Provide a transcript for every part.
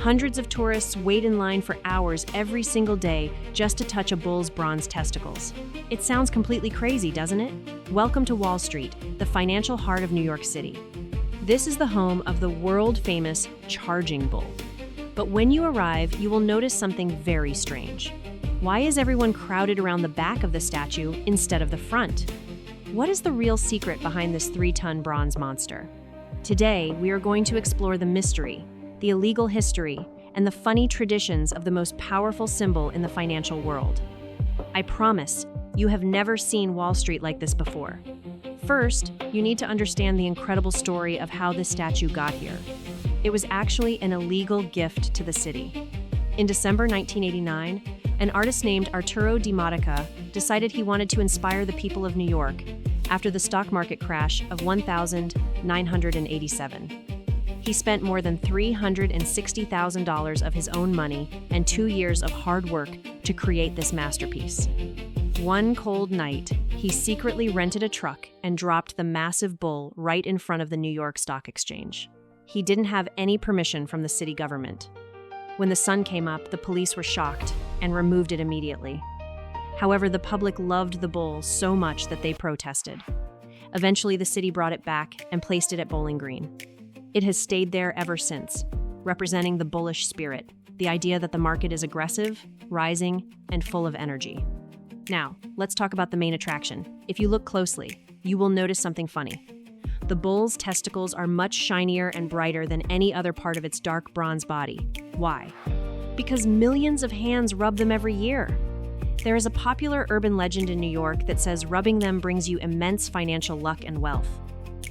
Hundreds of tourists wait in line for hours every single day just to touch a bull's bronze testicles. It sounds completely crazy, doesn't it? Welcome to Wall Street, the financial heart of New York City. This is the home of the world-famous charging bull. But when you arrive, you will notice something very strange. Why is everyone crowded around the back of the statue instead of the front? What is the real secret behind this 3-ton bronze monster? Today, we are going to explore the mystery, the illegal history, and the funny traditions of the most powerful symbol in the financial world. I promise, you have never seen Wall Street like this before. First, you need to understand the incredible story of how this statue got here. It was actually an illegal gift to the city. In December 1989, an artist named Arturo Di Modica decided he wanted to inspire the people of New York after the stock market crash of 1987. He spent more than $360,000 of his own money and 2 years of hard work to create this masterpiece. One cold night, he secretly rented a truck and dropped the massive bull right in front of the New York Stock Exchange. He didn't have any permission from the city government. When the sun came up, the police were shocked and removed it immediately. However, the public loved the bull so much that they protested. Eventually, the city brought it back and placed it at Bowling Green. It has stayed there ever since, representing the bullish spirit, the idea that the market is aggressive, rising, and full of energy. Now, let's talk about the main attraction. If you look closely, you will notice something funny. The bull's testicles are much shinier and brighter than any other part of its dark bronze body. Why? Because millions of hands rub them every year. There is a popular urban legend in New York that says rubbing them brings you immense financial luck and wealth.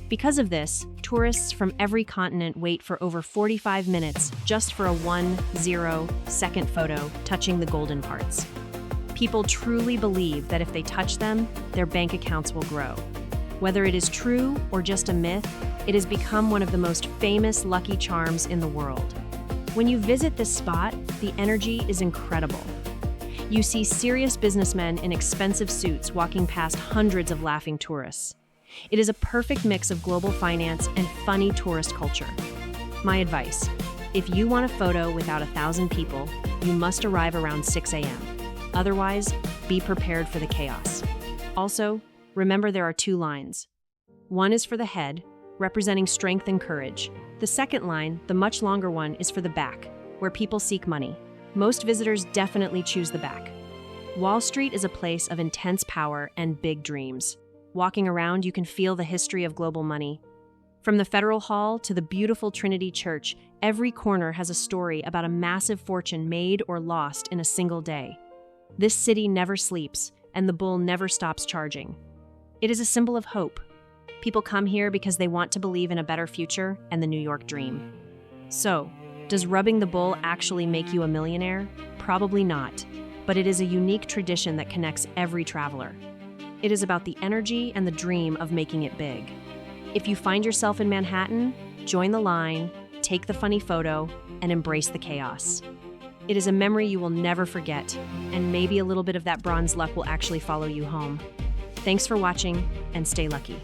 Because of this, tourists from every continent wait for over 45 minutes just for a 1-0-second photo touching the golden parts. People truly believe that if they touch them, their bank accounts will grow. Whether it is true or just a myth, it has become one of the most famous lucky charms in the world. When you visit this spot, the energy is incredible. You see serious businessmen in expensive suits walking past hundreds of laughing tourists. It is a perfect mix of global finance and funny tourist culture. My advice: if you want a photo without 1,000 people, you must arrive around 6 a.m. Otherwise, be prepared for the chaos. Also, remember there are 2 lines. One is for the head, representing strength and courage. The second line, the much longer one, is for the back, where people seek money. Most visitors definitely choose the back. Wall Street is a place of intense power and big dreams. Walking around, you can feel the history of global money. From the Federal Hall to the beautiful Trinity Church, every corner has a story about a massive fortune made or lost in a single day. This city never sleeps, and the bull never stops charging. It is a symbol of hope. People come here because they want to believe in a better future and the New York dream. So, does rubbing the bull actually make you a millionaire? Probably not, but it is a unique tradition that connects every traveler. It is about the energy and the dream of making it big. If you find yourself in Manhattan, join the line, take the funny photo, and embrace the chaos. It is a memory you will never forget, and maybe a little bit of that bronze luck will actually follow you home. Thanks for watching, and stay lucky.